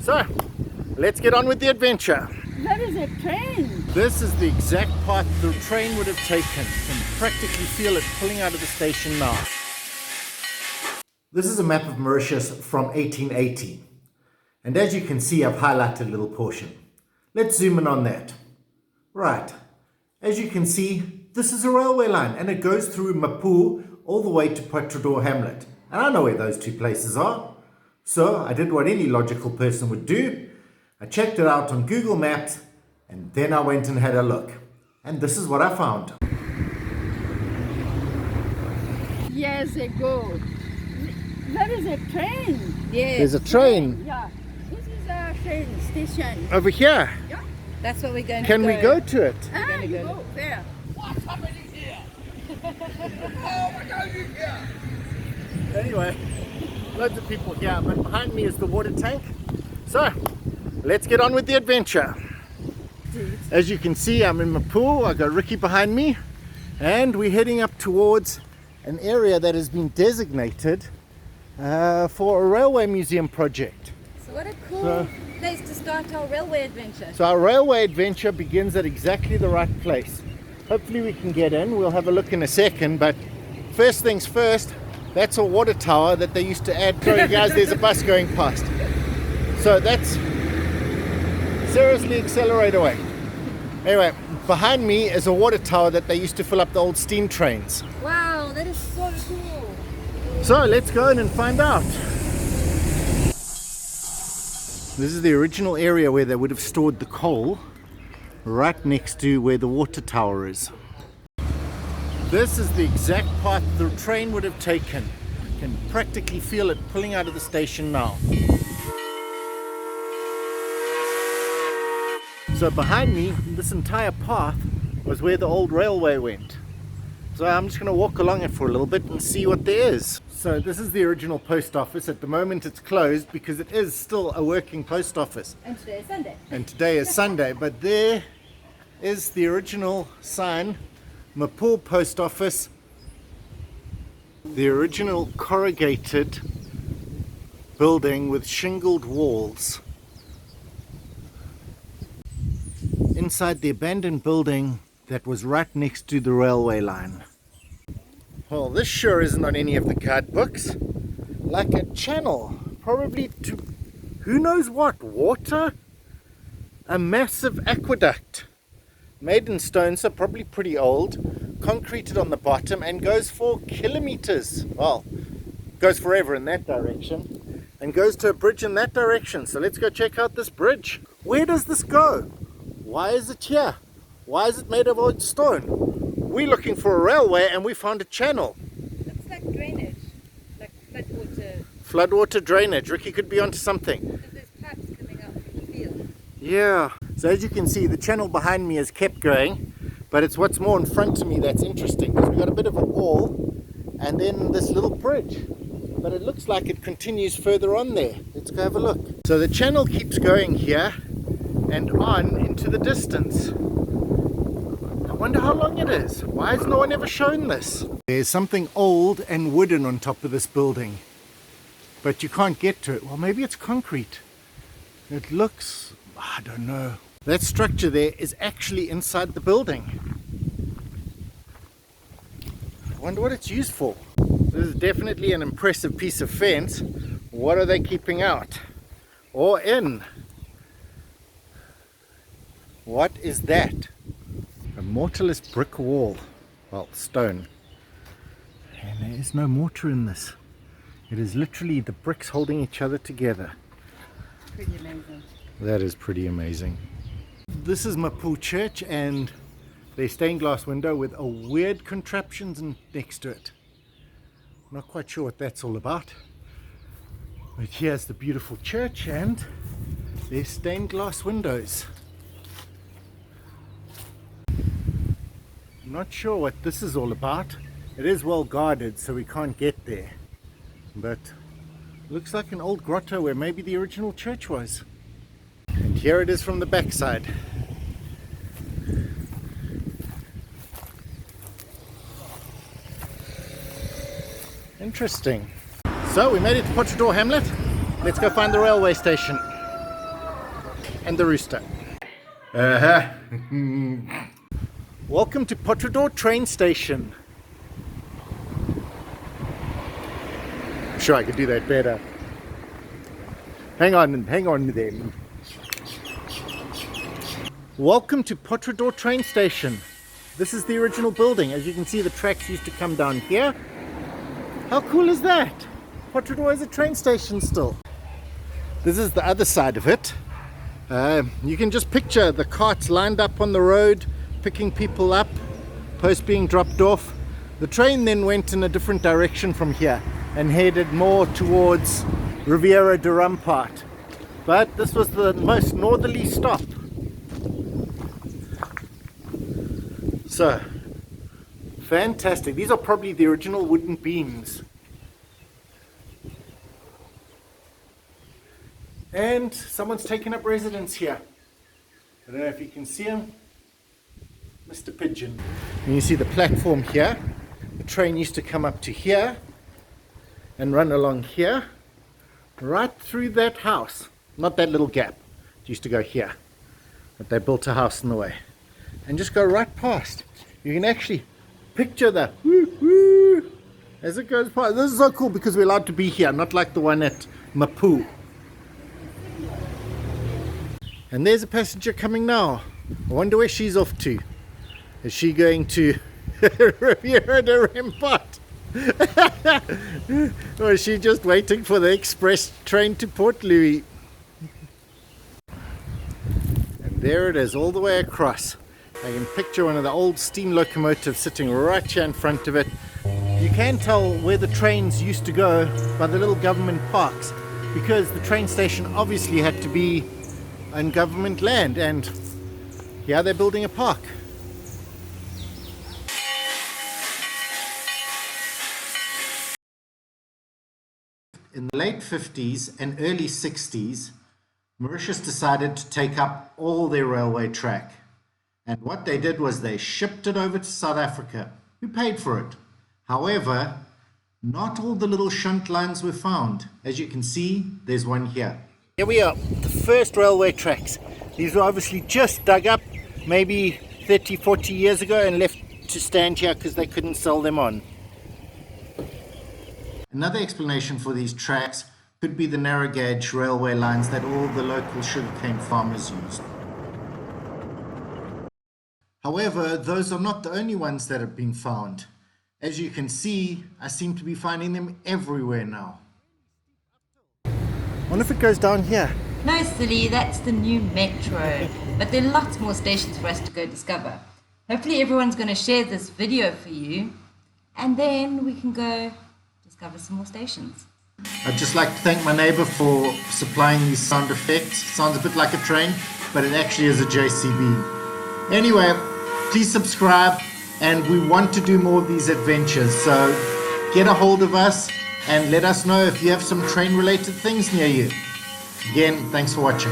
So, let's get on with the adventure. That is a train. This is the exact path the train would have taken. You can practically feel it pulling out of the station now. This is a map of Mauritius from 1880. And as you can see, I've highlighted a little portion. Let's zoom in on that. Right. As you can see, this is a railway line and it goes through Mapou all the way to Poudre D'Or, Hamlet. And I know where those two places are. So I did what any logical person would do. I checked it out on Google Maps and then I went and had a look. And this is what I found. Years ago. That is a train. Yeah. There's a train. Yeah. This is a train station. Over here. Yeah. That's what we're going to Can go. we go to it? You go there. What's happening here? Oh my God, you here? Anyway, loads of people here, but behind me is the water tank. So, let's get on with the adventure. As you can see, I'm in Mapou. I got Ricky behind me, and we're heading up towards an area that has been designated for a railway museum project. So what a cool place to start our railway adventure. So our railway adventure begins at exactly the right place. Hopefully we can get in. We'll have a look in a second, but first things first, that's a water tower that they used to add. Sorry guys, there's a bus going past. So that's seriously accelerate away. Anyway, behind me is a water tower that they used to fill up the old steam trains. Wow, that is so cool. So let's go in and find out. This is the original area where they would have stored the coal, right next to where the water tower is. This is the exact path the train would have taken. You can practically feel it pulling out of the station now. So behind me, this entire path was where the old railway went. So I'm just going to walk along it for a little bit and see what there is. So this is the original post office. At the moment it's closed because it is still a working post office. And today is Sunday. And today is Sunday, but there is the original sign, Mapou Post Office. The original corrugated building with shingled walls. Inside the abandoned building that was right next to the railway line. Well, this sure isn't on any of the guide books. Like a channel, probably to who knows what, water? A massive aqueduct. Made in stone, so probably pretty old. Concreted on the bottom and goes for kilometers. Well, goes forever in that direction. And goes to a bridge in that direction. So let's go check out this bridge. Where does this go? Why is it here? Why is it made of old stone? We're looking for a railway and we found a channel. Looks like drainage, like floodwater. Floodwater drainage. Ricky could be onto something. Because there's pipes coming out from the field. Yeah. So as you can see, the channel behind me has kept going, but it's what's more in front of me that's interesting because we've got a bit of a wall and then this little bridge. But it looks like it continues further on there. Let's go have a look. So the channel keeps going here and on into the distance. I wonder how long it is. Why has no one ever shown this? There's something old and wooden on top of this building, but you can't get to it. Well, maybe it's concrete. It looks, I don't know. That structure there is actually inside the building. I wonder what it's used for. This is definitely an impressive piece of fence. What are they keeping out or in? What is that? A mortarless brick wall. Well, stone. And there is no mortar in this. It is literally the bricks holding each other together. Pretty amazing. That is pretty amazing. This is Mapou Church and their stained glass window with a weird contraption next to it. Not quite sure what that's all about. But here's the beautiful church and their stained glass windows. I'm not sure what this is all about. It is well guarded, so we can't get there. But looks like an old grotto where maybe the original church was. And here it is from the backside. Interesting. So we made it to Poudre D'Or, Hamlet. Let's go find the railway station. and the rooster. Welcome to Poudre D'Or train station. I'm sure I could do that better. Hang on then. Welcome to Poudre D'Or train station. This is the original building. As you can see, the tracks used to come down here. How cool is that? Poudre D'Or is a train station still. This is the other side of it. You can just picture the carts lined up on the road, picking people up, post being dropped off. The train then went in a different direction from here and headed more towards Riviera de Rampart. But this was the most northerly stop. So, fantastic. These are probably the original wooden beams. And someone's taken up residence here. I don't know if you can see him. Mr. Pigeon. And you see the platform here. The train used to come up to here and run along here, right through that house. Not that little gap. It used to go here. But they built a house in the way. And just go right past. You can actually picture the woo-woo as it goes past. This is so cool because we're allowed to be here, not like the one at Mapou. And there's a passenger coming now. I wonder where she's off to. Is she going to Riviera de Rampart? Or is she just waiting for the express train to Port Louis? And there it is, all the way across. I can picture one of the old steam locomotives sitting right here in front of it. You can tell where the trains used to go by the little government parks, because the train station obviously had to be on government land, and here they're building a park. In the late 50s and early 60s, Mauritius decided to take up all their railway track. And what they did was they shipped it over to South Africa, who paid for it. However, not all the little shunt lines were found. As you can see, there's one here. Here we are, the first railway tracks. These were obviously just dug up maybe 30, 40 years ago and left to stand here because they couldn't sell them on. Another explanation for these tracks could be the narrow gauge railway lines that all the local sugarcane farmers used. However, those are not the only ones that have been found. As you can see, I seem to be finding them everywhere now. I wonder if it goes down here. No, silly, that's the new metro. But there are lots more stations for us to go discover. Hopefully everyone's going to share this video for you, and then we can go discover some more stations. I'd just like to thank my neighbor for supplying these sound effects. It sounds a bit like a train, but it actually is a JCB. Anyway, please subscribe, and we want to do more of these adventures, so get a hold of us and let us know if you have some train related things near you. Again, thanks for watching.